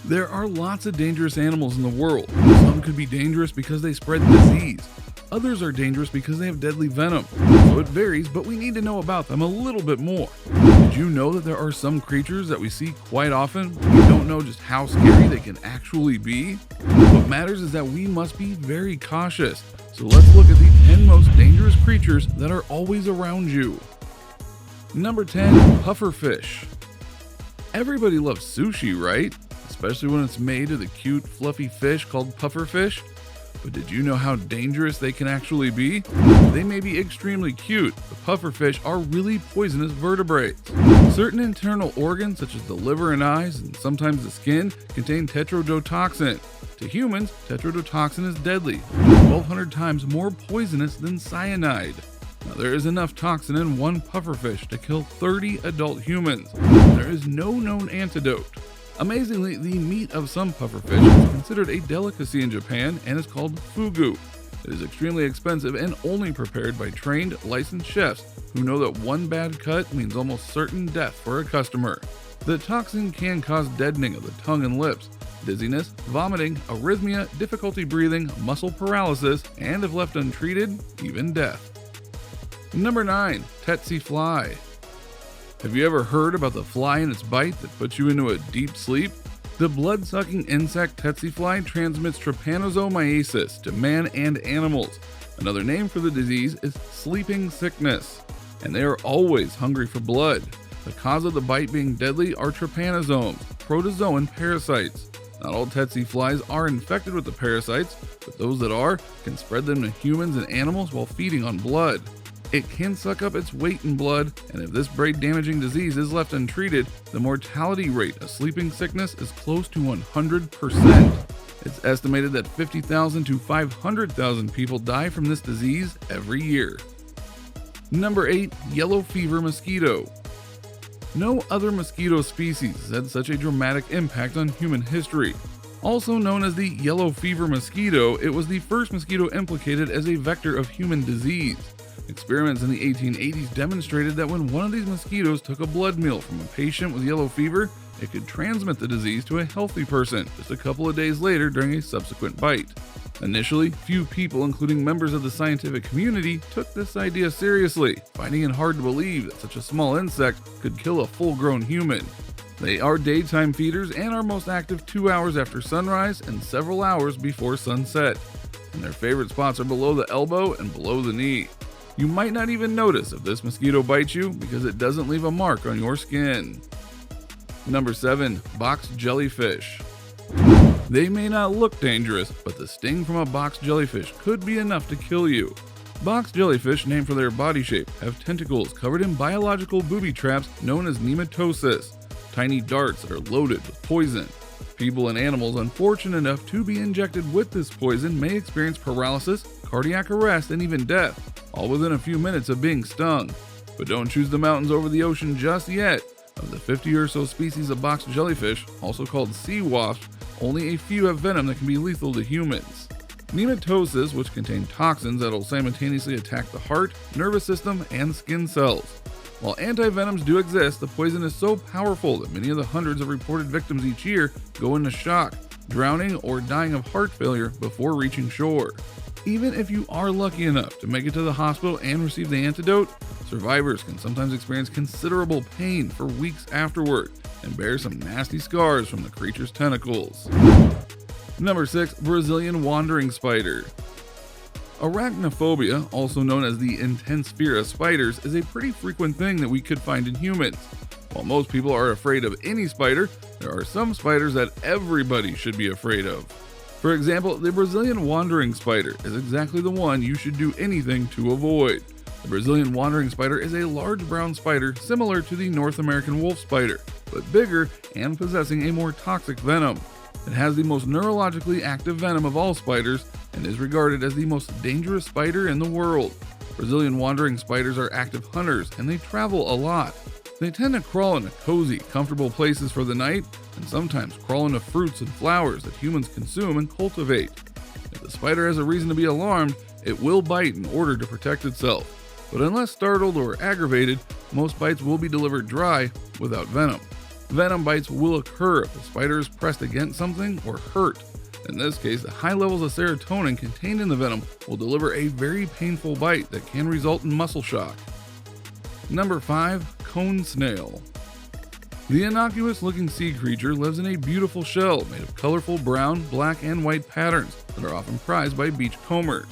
There are lots of dangerous animals in the world. Some could be dangerous because they spread disease. Others are dangerous because they have deadly venom. So it varies, but we need to know about them a little bit more. Did you know that there are some creatures that we see quite often, but we don't know just how scary they can actually be? What matters is that we must be very cautious. So let's look at the 10 most dangerous creatures that are always around you. Number 10, pufferfish. Everybody loves sushi, right? Especially when it's made of the cute, fluffy fish called pufferfish. But did you know how dangerous they can actually be? They may be extremely cute, but pufferfish are really poisonous vertebrates. Certain internal organs, such as the liver and eyes, and sometimes the skin, contain tetrodotoxin. To humans, tetrodotoxin is deadly, 1,200 times more poisonous than cyanide. Now, there is enough toxin in one pufferfish to kill 30 adult humans. There is no known antidote. Amazingly, the meat of some pufferfish is considered a delicacy in Japan and is called fugu. It is extremely expensive and only prepared by trained, licensed chefs who know that one bad cut means almost certain death for a customer. The toxin can cause deadening of the tongue and lips, dizziness, vomiting, arrhythmia, difficulty breathing, muscle paralysis, and if left untreated, even death. Number 9. Tsetse fly. Have you ever heard about the fly and its bite that puts you into a deep sleep? The blood-sucking insect tsetse fly transmits trypanosomiasis to man and animals. Another name for the disease is sleeping sickness, and they are always hungry for blood. The cause of the bite being deadly are trypanosomes, protozoan parasites. Not all tsetse flies are infected with the parasites, but those that are can spread them to humans and animals while feeding on blood. It can suck up its weight in blood, and if this brain-damaging disease is left untreated, the mortality rate of sleeping sickness is close to 100%. It's estimated that 50,000 to 500,000 people die from this disease every year. Number 8. Yellow fever mosquito. No other mosquito species has had such a dramatic impact on human history. Also known as the yellow fever mosquito, it was the first mosquito implicated as a vector of human disease. Experiments in the 1880s demonstrated that when one of these mosquitoes took a blood meal from a patient with yellow fever, it could transmit the disease to a healthy person just a couple of days later during a subsequent bite. Initially, few people, including members of the scientific community, took this idea seriously, finding it hard to believe that such a small insect could kill a full-grown human. They are daytime feeders and are most active 2 hours after sunrise and several hours before sunset. And their favorite spots are below the elbow and below the knee. You might not even notice if this mosquito bites you because it doesn't leave a mark on your skin. Number 7. Box jellyfish. They may not look dangerous, but the sting from a box jellyfish could be enough to kill you. Box jellyfish, named for their body shape, have tentacles covered in biological booby traps known as nematocysts, tiny darts that are loaded with poison. People and animals unfortunate enough to be injected with this poison may experience paralysis, cardiac arrest, and even death, all within a few minutes of being stung. But don't choose the mountains over the ocean just yet. Of the 50 or so species of box jellyfish, also called sea wasps, only a few have venom that can be lethal to humans. Nematocysts, which contain toxins that will simultaneously attack the heart, nervous system, and skin cells. While antivenoms do exist, the poison is so powerful that many of the hundreds of reported victims each year go into shock, drowning, or dying of heart failure before reaching shore. Even if you are lucky enough to make it to the hospital and receive the antidote, survivors can sometimes experience considerable pain for weeks afterward and bear some nasty scars from the creature's tentacles. Number 6. Brazilian wandering spider. Arachnophobia, also known as the intense fear of spiders, is a pretty frequent thing that we could find in humans. While most people are afraid of any spider, there are some spiders that everybody should be afraid of. For example, the Brazilian wandering spider is exactly the one you should do anything to avoid. The Brazilian wandering spider is a large brown spider similar to the North American wolf spider, but bigger and possessing a more toxic venom. It has the most neurologically active venom of all spiders and is regarded as the most dangerous spider in the world. Brazilian wandering spiders are active hunters and they travel a lot. They tend to crawl into cozy, comfortable places for the night and sometimes crawl into fruits and flowers that humans consume and cultivate. If the spider has a reason to be alarmed, it will bite in order to protect itself. But unless startled or aggravated, most bites will be delivered dry without venom. Venom bites will occur if the spider is pressed against something or hurt. In this case, the high levels of serotonin contained in the venom will deliver a very painful bite that can result in muscle shock. Number 5. Cone snail. The innocuous-looking sea creature lives in a beautiful shell made of colorful brown, black, and white patterns that are often prized by beachcombers.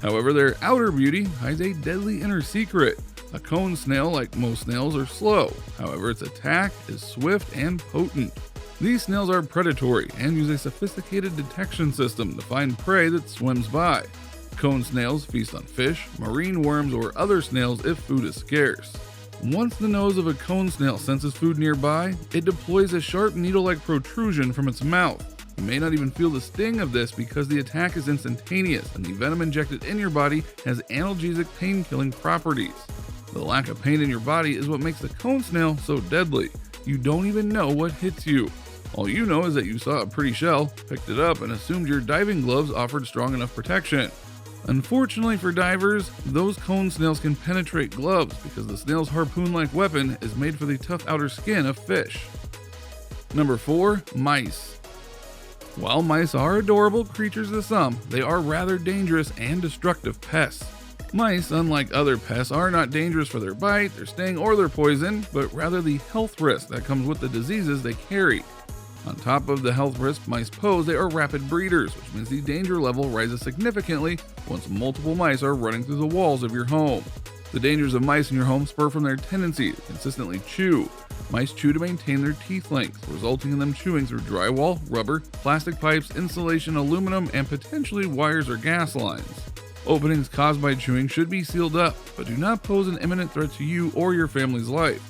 However, their outer beauty hides a deadly inner secret. A cone snail, like most snails, are slow. However, its attack is swift and potent. These snails are predatory and use a sophisticated detection system to find prey that swims by. Cone snails feast on fish, marine worms, or other snails if food is scarce. Once the nose of a cone snail senses food nearby, it deploys a sharp needle-like protrusion from its mouth. You may not even feel the sting of this because the attack is instantaneous and the venom injected in your body has analgesic pain-killing properties. The lack of pain in your body is what makes the cone snail so deadly. You don't even know what hits you. All you know is that you saw a pretty shell, picked it up, and assumed your diving gloves offered strong enough protection. Unfortunately for divers, those cone snails can penetrate gloves because the snail's harpoon-like weapon is made for the tough outer skin of fish. Number 4. Mice. While mice are adorable creatures to some, they are rather dangerous and destructive pests. Mice, unlike other pests, are not dangerous for their bite, their sting, or their poison, but rather the health risk that comes with the diseases they carry. On top of the health risk mice pose, they are rapid breeders, which means the danger level rises significantly once multiple mice are running through the walls of your home. The dangers of mice in your home spur from their tendency to consistently chew. Mice chew to maintain their teeth length, resulting in them chewing through drywall, rubber, plastic pipes, insulation, aluminum, and potentially wires or gas lines. Openings caused by chewing should be sealed up, but do not pose an imminent threat to you or your family's life.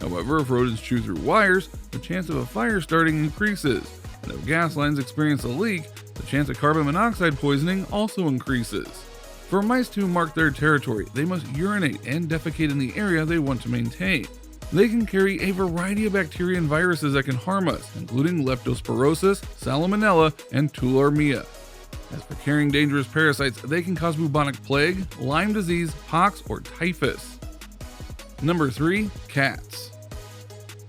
However, if rodents chew through wires, the chance of a fire starting increases, and if gas lines experience a leak, the chance of carbon monoxide poisoning also increases. For mice to mark their territory, they must urinate and defecate in the area they want to maintain. They can carry a variety of bacteria and viruses that can harm us, including leptospirosis, salmonella, and tularemia. As for carrying dangerous parasites, they can cause bubonic plague, Lyme disease, pox, or typhus. Number 3. Cats.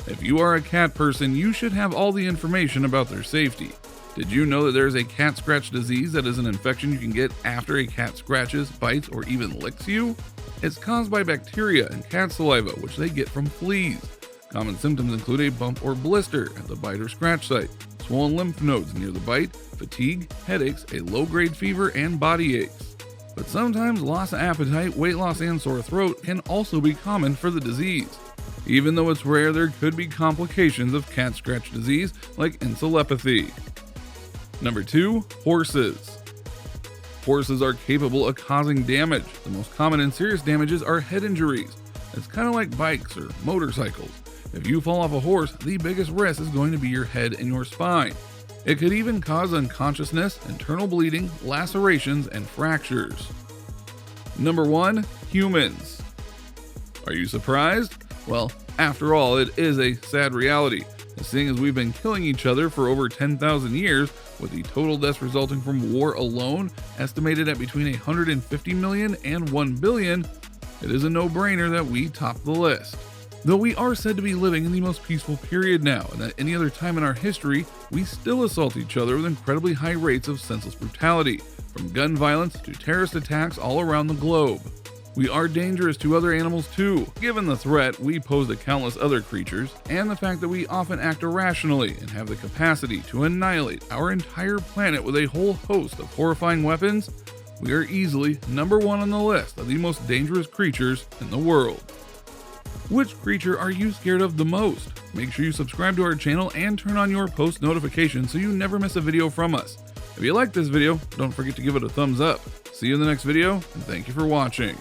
If you are a cat person, you should have all the information about their safety. Did you know that there is a cat scratch disease that is an infection you can get after a cat scratches, bites, or even licks you? It's caused by bacteria in cat saliva, which they get from fleas. Common symptoms include a bump or blister at the bite or scratch site, swollen lymph nodes near the bite, fatigue, headaches, a low-grade fever, and body aches. But sometimes loss of appetite, weight loss, and sore throat can also be common for the disease. Even though it's rare, there could be complications of cat scratch disease like encephalopathy. Number 2. Horses. Horses are capable of causing damage. The most common and serious damages are head injuries. It's kind of like bikes or motorcycles. If you fall off a horse, the biggest risk is going to be your head and your spine. It could even cause unconsciousness, internal bleeding, lacerations, and fractures. Number 1. Humans. Are you surprised? Well, after all, it is a sad reality, seeing as we've been killing each other for over 10,000 years, with the total deaths resulting from war alone estimated at between 150 million and 1 billion, it is a no-brainer that we top the list. Though we are said to be living in the most peaceful period now, and at any other time in our history, we still assault each other with incredibly high rates of senseless brutality, from gun violence to terrorist attacks all around the globe. We are dangerous to other animals too, given the threat we pose to countless other creatures, and the fact that we often act irrationally and have the capacity to annihilate our entire planet with a whole host of horrifying weapons. We are easily number 1 on the list of the most dangerous creatures in the world. Which creature are you scared of the most? Make sure you subscribe to our channel and turn on your post notifications so you never miss a video from us. If you like this video, don't forget to give it a thumbs up. See you in the next video, and thank you for watching.